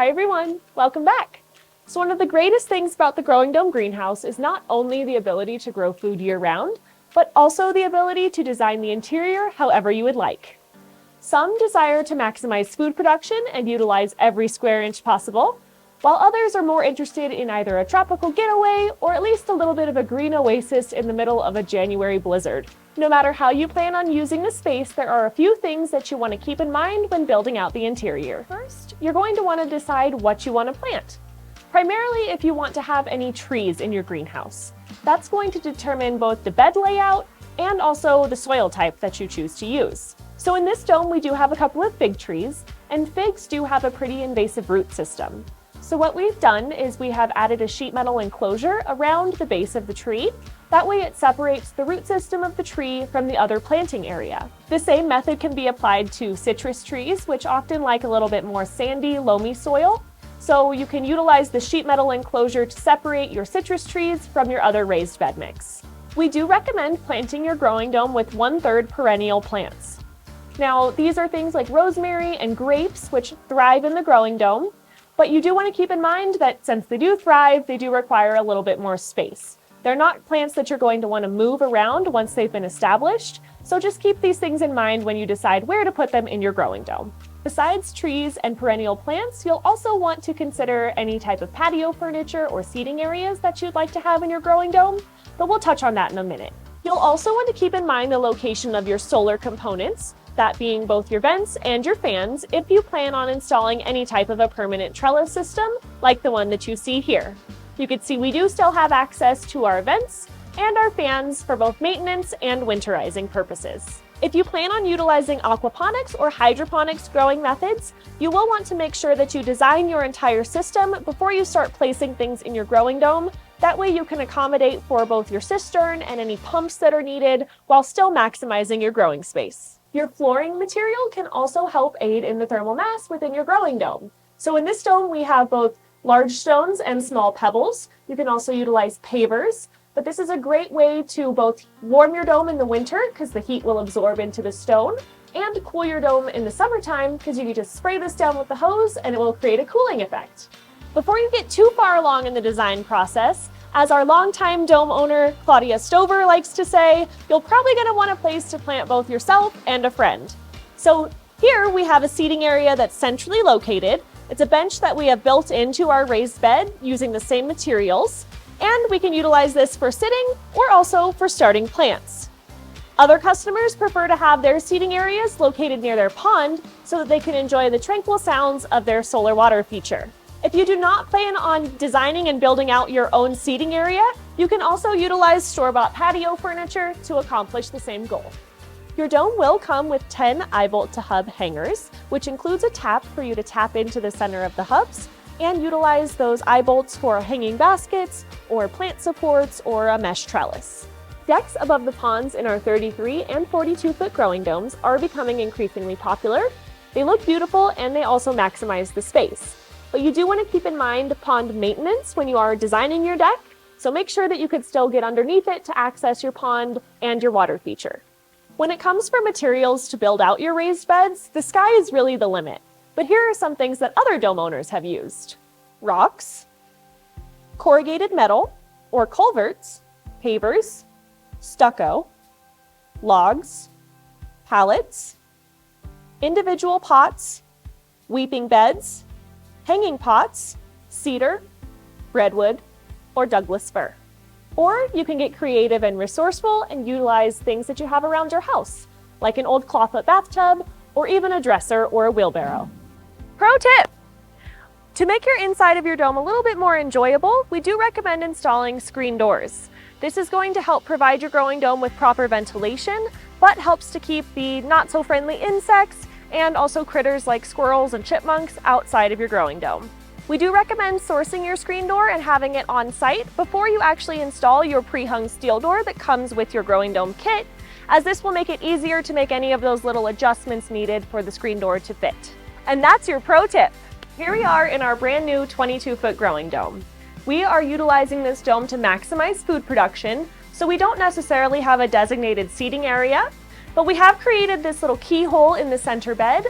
Hi everyone, welcome back. So one of the greatest things about the Growing Dome greenhouse is not only the ability to grow food year-round, but also the ability to design the interior however you would like. Some desire to maximize food production and utilize every square inch possible, while others are more interested in either a tropical getaway or at least a little bit of a green oasis in the middle of a January blizzard. No matter how you plan on using the space, there are a few things that you want to keep in mind when building out the interior. First, you're going to want to decide what you want to plant. Primarily if you want to have any trees in your greenhouse. That's going to determine both the bed layout and also the soil type that you choose to use. So in this dome, we do have a couple of fig trees, and figs do have a pretty invasive root system. So what we've done is we have added a sheet metal enclosure around the base of the tree. That way it separates the root system of the tree from the other planting area. The same method can be applied to citrus trees, which often like a little bit more sandy, loamy soil. So you can utilize the sheet metal enclosure to separate your citrus trees from your other raised bed mix. We do recommend planting your growing dome with 1/3 perennial plants. Now, these are things like rosemary and grapes, which thrive in the growing dome, but you do want to keep in mind that since they do thrive, they do require a little bit more space. They're not plants that you're going to want to move around once they've been established, so just keep these things in mind when you decide where to put them in your growing dome. Besides trees and perennial plants, you'll also want to consider any type of patio furniture or seating areas that you'd like to have in your growing dome, but we'll touch on that in a minute. You'll also want to keep in mind the location of your solar components, that being both your vents and your fans, if you plan on installing any type of a permanent trellis system like the one that you see here. You can see we do still have access to our vents and our fans for both maintenance and winterizing purposes. If you plan on utilizing aquaponics or hydroponics growing methods, you will want to make sure that you design your entire system before you start placing things in your growing dome. That way you can accommodate for both your cistern and any pumps that are needed while still maximizing your growing space. Your flooring material can also help aid in the thermal mass within your growing dome. So in this dome, we have both large stones and small pebbles. You can also utilize pavers, but this is a great way to both warm your dome in the winter because the heat will absorb into the stone, and cool your dome in the summertime because you can just spray this down with the hose and it will create a cooling effect. Before you get too far along in the design process, as our longtime dome owner, Claudia Stover, likes to say, you're probably going to want a place to plant both yourself and a friend. So here we have a seating area that's centrally located. It's a bench that we have built into our raised bed using the same materials, and we can utilize this for sitting or also for starting plants. Other customers prefer to have their seating areas located near their pond so that they can enjoy the tranquil sounds of their solar water feature. If you do not plan on designing and building out your own seating area, you can also utilize store-bought patio furniture to accomplish the same goal. Your dome will come with 10 eye-bolt to hub hangers, which includes a tap for you to tap into the center of the hubs and utilize those eye bolts for hanging baskets or plant supports or a mesh trellis. Decks above the ponds in our 33 and 42-foot growing domes are becoming increasingly popular. They look beautiful and they also maximize the space. But you do want to keep in mind pond maintenance when you are designing your deck, so make sure that you could still get underneath it to access your pond and your water feature. When it comes for materials to build out your raised beds, the sky is really the limit. But here are some things that other dome owners have used. Rocks, corrugated metal or culverts, pavers, stucco, logs, pallets, individual pots, weeping beds, hanging pots, cedar, redwood, or Douglas fir. Or you can get creative and resourceful and utilize things that you have around your house, like an old clawfoot bathtub, or even a dresser or a wheelbarrow. Pro tip! To make your inside of your dome a little bit more enjoyable, we do recommend installing screen doors. This is going to help provide your growing dome with proper ventilation, but helps to keep the not-so-friendly insects and also critters like squirrels and chipmunks outside of your growing dome. We do recommend sourcing your screen door and having it on site before you actually install your pre-hung steel door that comes with your growing dome kit, as this will make it easier to make any of those little adjustments needed for the screen door to fit. And that's your pro tip. Here we are in our brand new 22-foot growing dome. We are utilizing this dome to maximize food production, so we don't necessarily have a designated seating area, but we have created this little keyhole in the center bed,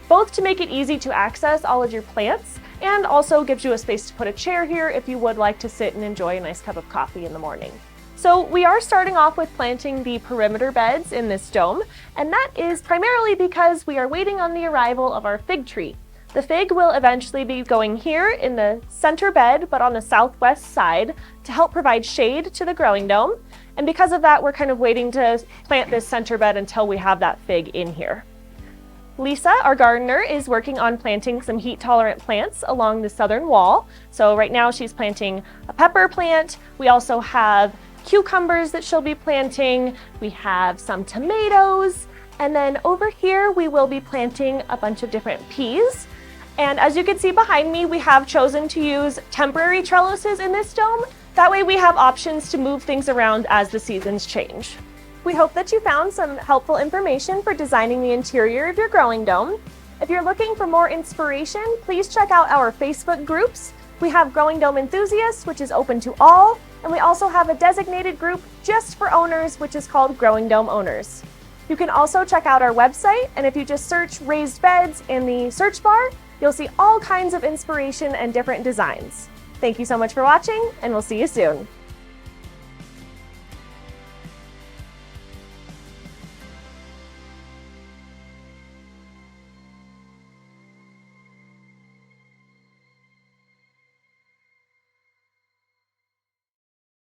both to make it easy to access all of your plants and also gives you a space to put a chair here if you would like to sit and enjoy a nice cup of coffee in the morning. So we are starting off with planting the perimeter beds in this dome, and that is primarily because we are waiting on the arrival of our fig tree. The fig will eventually be going here in the center bed, but on the southwest side, to help provide shade to the growing dome. And because of that, we're kind of waiting to plant this center bed until we have that fig in here. Lisa, our gardener, is working on planting some heat-tolerant plants along the southern wall. So right now she's planting a pepper plant. We also have cucumbers that she'll be planting. We have some tomatoes. And then over here, we will be planting a bunch of different peas. And as you can see behind me, we have chosen to use temporary trellises in this dome. That way we have options to move things around as the seasons change. We hope that you found some helpful information for designing the interior of your growing dome. If you're looking for more inspiration, please check out our Facebook groups. We have Growing Dome Enthusiasts, which is open to all, and we also have a designated group just for owners, which is called Growing Dome Owners. You can also check out our website, and if you just search raised beds in the search bar, you'll see all kinds of inspiration and different designs. Thank you so much for watching, and we'll see you soon.